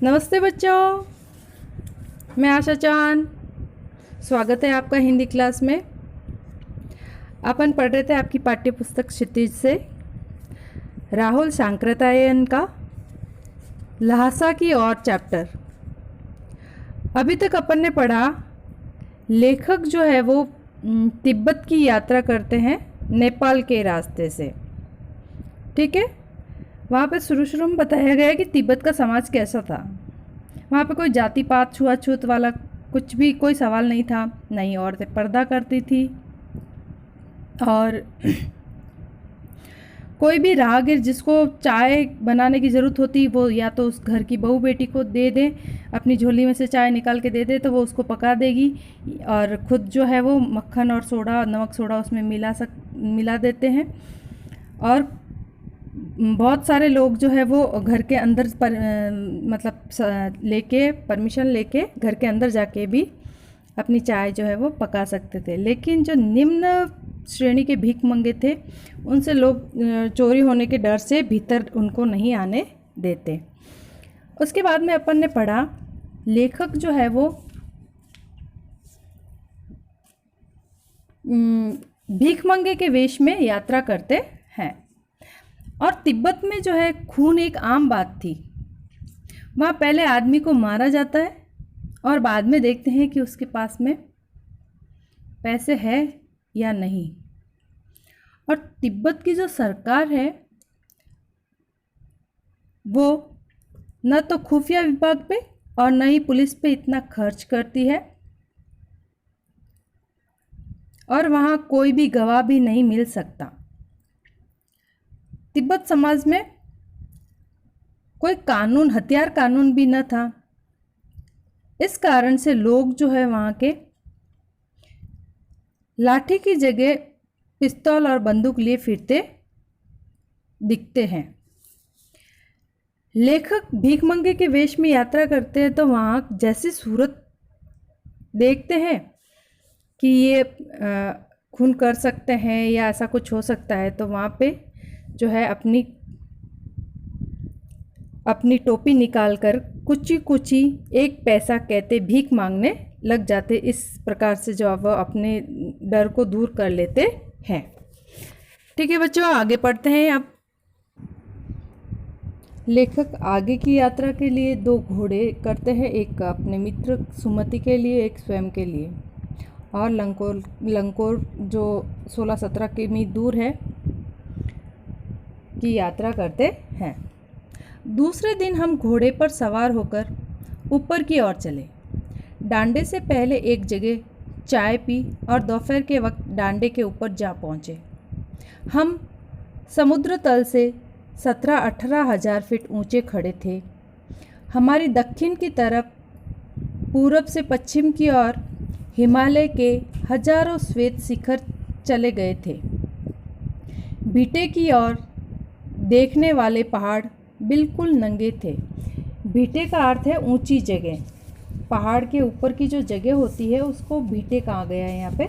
नमस्ते बच्चों, मैं आशा चांद। स्वागत है आपका हिंदी क्लास में। अपन पढ़ रहे थे आपकी पाठ्य पुस्तक क्षितिज से राहुल सांकृत्यायन का ल्हासा की और चैप्टर। अभी तक अपन ने पढ़ा लेखक जो है वो तिब्बत की यात्रा करते हैं नेपाल के रास्ते से। ठीक है, वहाँ पे शुरू में बताया गया है कि तिब्बत का समाज कैसा था। वहाँ पे कोई जाति पात छुआछूत वाला कुछ भी कोई सवाल नहीं था। नहीं, औरतें पर्दा करती थी और कोई भी राहगीर जिसको चाय बनाने की ज़रूरत होती वो या तो उस घर की बहू बेटी को दे दे, अपनी झोली में से चाय निकाल के दे दे तो वो उसको पका देगी, और ख़ुद जो है वो मक्खन और सोडा, नमक सोडा उसमें मिला देते हैं। और बहुत सारे लोग जो है वो घर के अंदर परमिशन लेके घर के अंदर जाके भी अपनी चाय जो है वो पका सकते थे। लेकिन जो निम्न श्रेणी के भीखमंगे थे उनसे लोग चोरी होने के डर से भीतर उनको नहीं आने देते। उसके बाद में अपन ने पढ़ा लेखक जो है वो भीखमंगे के वेश में यात्रा करते हैं। और तिब्बत में जो है खून एक आम बात थी। वहाँ पहले आदमी को मारा जाता है और बाद में देखते हैं कि उसके पास में पैसे है या नहीं। और तिब्बत की जो सरकार है वो न तो खुफिया विभाग पे और न ही पुलिस पे इतना खर्च करती है, और वहाँ कोई भी गवाह भी नहीं मिल सकता। तिब्बत समाज में कोई कानून, हथियार कानून भी न था। इस कारण से लोग जो है वहाँ के लाठी की जगह पिस्तौल और बंदूक लिए फिरते दिखते हैं। लेखक भीखमंगे के वेश में यात्रा करते हैं तो वहाँ जैसी सूरत देखते हैं कि ये खून कर सकते हैं या ऐसा कुछ हो सकता है, तो वहाँ पे जो है अपनी टोपी निकालकर कुची एक पैसा कहते भीख मांगने लग जाते। इस प्रकार से जो वह अपने डर को दूर कर लेते हैं। ठीक है बच्चों, आगे पढ़ते हैं। अब लेखक आगे की यात्रा के लिए 2 घोड़े करते हैं, एक अपने मित्र सुमति के लिए, एक स्वयं के लिए। और लंकोर जो 16-17 किमी दूर है की यात्रा करते हैं। दूसरे दिन हम घोड़े पर सवार होकर ऊपर की ओर चले। डांडे से पहले एक जगह चाय पी और दोपहर के वक्त डांडे के ऊपर जा पहुँचे। हम समुद्र तल से 17-18 हज़ार फीट ऊंचे खड़े थे। हमारी दक्षिण की तरफ पूरब से पश्चिम की ओर हिमालय के हजारों श्वेत शिखर चले गए थे। भीटे की ओर देखने वाले पहाड़ बिल्कुल नंगे थे। भीटे का अर्थ है ऊंची जगह। पहाड़ के ऊपर की जो जगह होती है उसको भीटे कहा गया है यहाँ पे।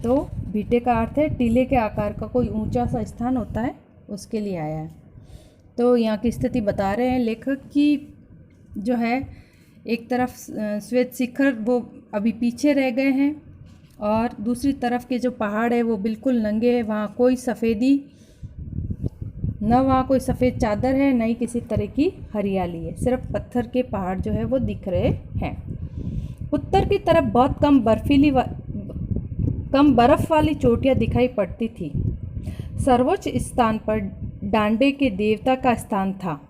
तो भीटे का अर्थ है टीले के आकार का कोई ऊंचा सा स्थान होता है, उसके लिए आया है। तो यहाँ की स्थिति बता रहे हैं लेखक की जो है एक तरफ श्वेत शिखर वो अभी पीछे रह गए हैं और दूसरी तरफ के जो पहाड़ है वो बिल्कुल नंगे हैं। वहाँ कोई सफ़ेदी न, वहाँ कोई सफ़ेद चादर है, न ही किसी तरह की हरियाली है। सिर्फ पत्थर के पहाड़ जो है वो दिख रहे हैं। उत्तर की तरफ बहुत कम बर्फ़ वाली चोटियाँ दिखाई पड़ती थी। सर्वोच्च स्थान पर डांडे के देवता का स्थान था,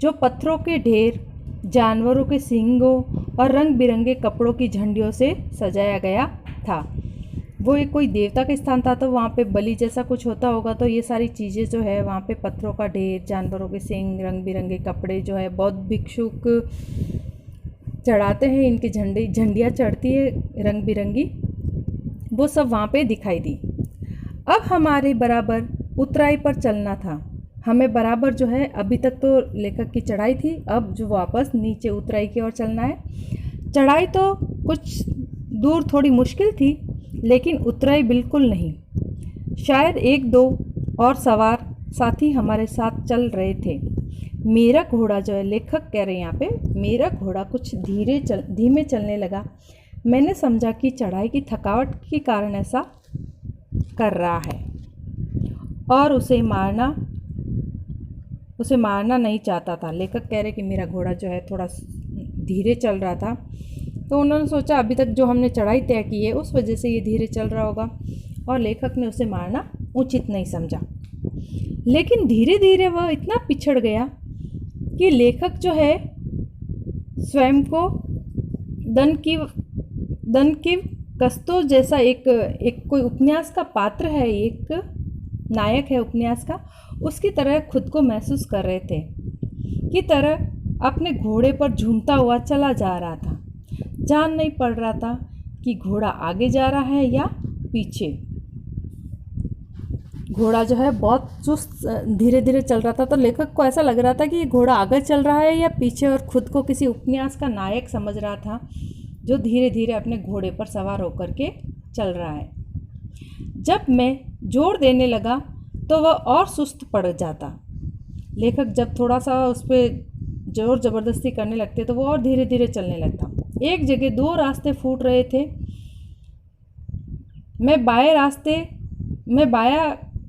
जो पत्थरों के ढेर, जानवरों के सींगों और रंग बिरंगे कपड़ों की झंडियों से सजाया गया था। वो एक कोई देवता का स्थान था, तो वहाँ पे बलि जैसा कुछ होता होगा। तो ये सारी चीज़ें जो है वहाँ पे पत्थरों का ढेर, जानवरों के सींग, रंग बिरंगे कपड़े जो है बौद्ध भिक्षुक चढ़ाते हैं, इनकी झंडियाँ चढ़ती है रंग बिरंगी, वो सब वहाँ पे दिखाई दी। अब हमारे बराबर उतराई पर चलना था। हमें बराबर जो है, अभी तक तो लेखक की चढ़ाई थी, अब जो वापस नीचे उतराई की ओर चलना है। चढ़ाई तो कुछ दूर थोड़ी मुश्किल थी, लेकिन उतराई बिल्कुल नहीं। शायद 1-2 और सवार साथी हमारे साथ चल रहे थे। मेरा घोड़ा जो है, लेखक कह रहे हैं यहाँ पे, मेरा घोड़ा कुछ धीमे चलने लगा। मैंने समझा कि चढ़ाई की थकावट के कारण ऐसा कर रहा है और उसे मारना नहीं चाहता था। लेखक कह रहे कि मेरा घोड़ा जो है थोड़ा धीरे चल रहा था, तो उन्होंने सोचा अभी तक जो हमने चढ़ाई तय की है उस वजह से ये धीरे चल रहा होगा, और लेखक ने उसे मारना उचित नहीं समझा। लेकिन धीरे धीरे वह इतना पिछड़ गया कि लेखक जो है स्वयं को दन की कस्तों जैसा एक कोई उपन्यास का पात्र है, एक नायक है उपन्यास का, उसकी तरह खुद को महसूस कर रहे थे, की तरह अपने घोड़े पर झूमता हुआ चला जा रहा था। जान नहीं पड़ रहा था कि घोड़ा आगे जा रहा है या पीछे। घोड़ा जो है बहुत चुस्त धीरे धीरे चल रहा था, तो लेखक को ऐसा लग रहा था कि ये घोड़ा आगे चल रहा है या पीछे, और खुद को किसी उपन्यास का नायक समझ रहा था जो धीरे धीरे अपने घोड़े पर सवार होकर के चल रहा है। जब मैं जोर देने लगा तो वह और सुस्त पड़ जाता। लेखक जब थोड़ा सा उस पर जोर ज़बरदस्ती करने लगते तो वो और धीरे धीरे चलने लगता। एक जगह दो रास्ते फूट रहे थे। मैं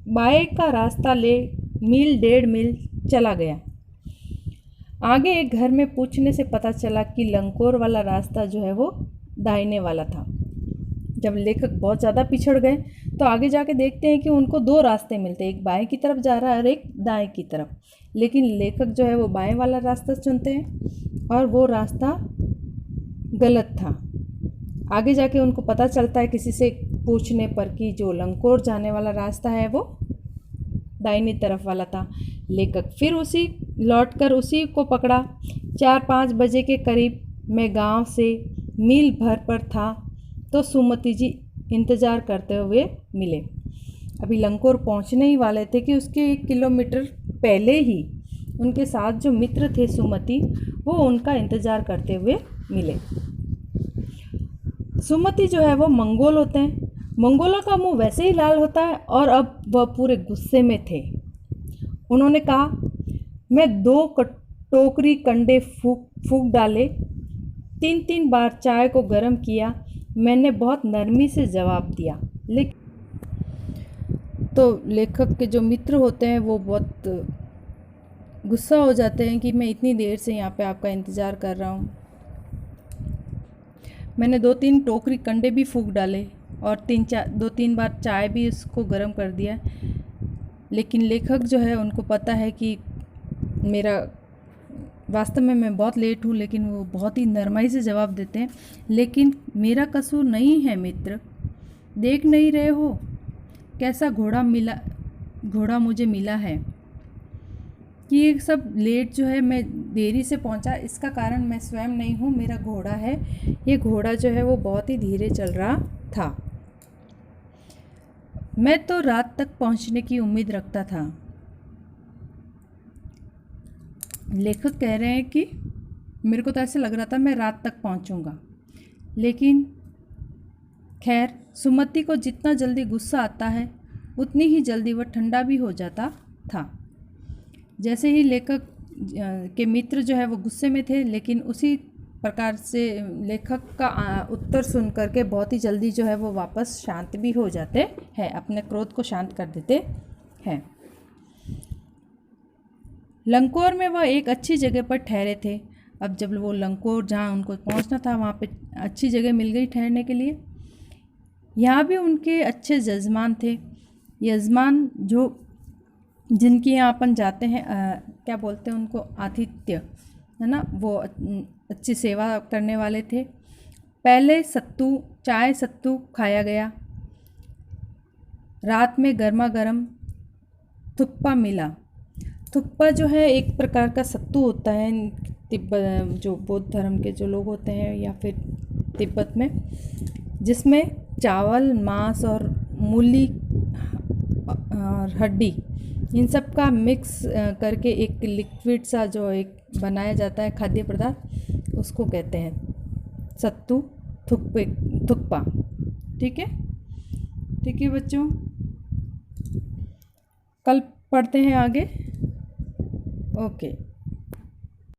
बाएं का रास्ता ले मील 1.5 मील चला गया। आगे एक घर में पूछने से पता चला कि लंकोर वाला रास्ता जो है वो दाहिने वाला था। जब लेखक बहुत ज़्यादा पिछड़ गए तो आगे जाके देखते हैं कि उनको 2 रास्ते मिलते हैं, एक बाएं की तरफ जा रहा है और एक दाएं की तरफ। लेकिन लेखक जो है वो बाएं वाला रास्ता चुनते हैं और वो रास्ता गलत था। आगे जाके उनको पता चलता है किसी से पूछने पर कि जो लंकोर जाने वाला रास्ता है वो दाहिनी तरफ वाला था। लेखक फिर लौटकर उसी को पकड़ा। 4-5 बजे के करीब मैं गांव से मील भर पर था तो सुमति जी इंतज़ार करते हुए मिले। अभी लंकोर पहुंचने ही वाले थे कि उसके 1 किलोमीटर पहले ही उनके साथ जो मित्र थे सुमति, वो उनका इंतज़ार करते हुए मिले। सुमति जो है वो मंगोल होते हैं। मंगोलों का मुंह वैसे ही लाल होता है और अब वह पूरे गुस्से में थे। उन्होंने कहा, मैं 2 टोकरी कंडे फूंक डाले, 3-3 बार चाय को गर्म किया। मैंने बहुत नरमी से जवाब दिया। तो लेखक के जो मित्र होते हैं वो बहुत गुस्सा हो जाते हैं कि मैं इतनी देर से यहाँ पे आपका इंतज़ार कर रहा हूँ। मैंने 2-3 टोकरी कंडे भी फूंक डाले और 2-3 बार चाय भी उसको गर्म कर दिया। लेकिन लेखक जो है उनको पता है कि वास्तव में मैं बहुत लेट हूँ, लेकिन वो बहुत ही नरमाई से जवाब देते हैं। लेकिन मेरा कसूर नहीं है मित्र, देख नहीं रहे हो कैसा घोड़ा मुझे मिला है कि ये सब लेट जो है, मैं देरी से पहुंचा, इसका कारण मैं स्वयं नहीं हूँ, मेरा घोड़ा है। ये घोड़ा जो है वो बहुत ही धीरे चल रहा था। मैं तो रात तक पहुंचने की उम्मीद रखता था। लेखक कह रहे हैं कि मेरे को तो ऐसे लग रहा था मैं रात तक पहुंचूंगा। लेकिन खैर, सुमति को जितना जल्दी गुस्सा आता है उतनी ही जल्दी वह ठंडा भी हो जाता था। जैसे ही लेखक के मित्र जो है वो गुस्से में थे, लेकिन उसी प्रकार से लेखक का उत्तर सुन करके बहुत ही जल्दी जो है वो वापस शांत भी हो जाते हैं, अपने क्रोध को शांत कर देते हैं। लंकोर में वह एक अच्छी जगह पर ठहरे थे। अब जब वो लंकोर जहाँ उनको पहुँचना था वहाँ पे अच्छी जगह मिल गई ठहरने के लिए। यहाँ भी उनके अच्छे यजमान थे। यजमान जो जिनके यहाँ अपन जाते हैं, क्या बोलते हैं उनको, आतिथ्य, है ना, वो अच्छी सेवा करने वाले थे। पहले चाय सत्तू खाया गया। रात में गर्मा गर्म थुक्पा मिला। थुक्पा जो है एक प्रकार का सत्तू होता है तिब्बत, जो बौद्ध धर्म के जो लोग होते हैं या फिर तिब्बत में, जिसमें चावल, मांस और मूली और हड्डी, इन सब का मिक्स करके एक लिक्विड सा जो एक बनाया जाता है खाद्य पदार्थ, उसको कहते हैं सत्तू थुक्पा। ठीक है बच्चों, कल पढ़ते हैं आगे। ओके।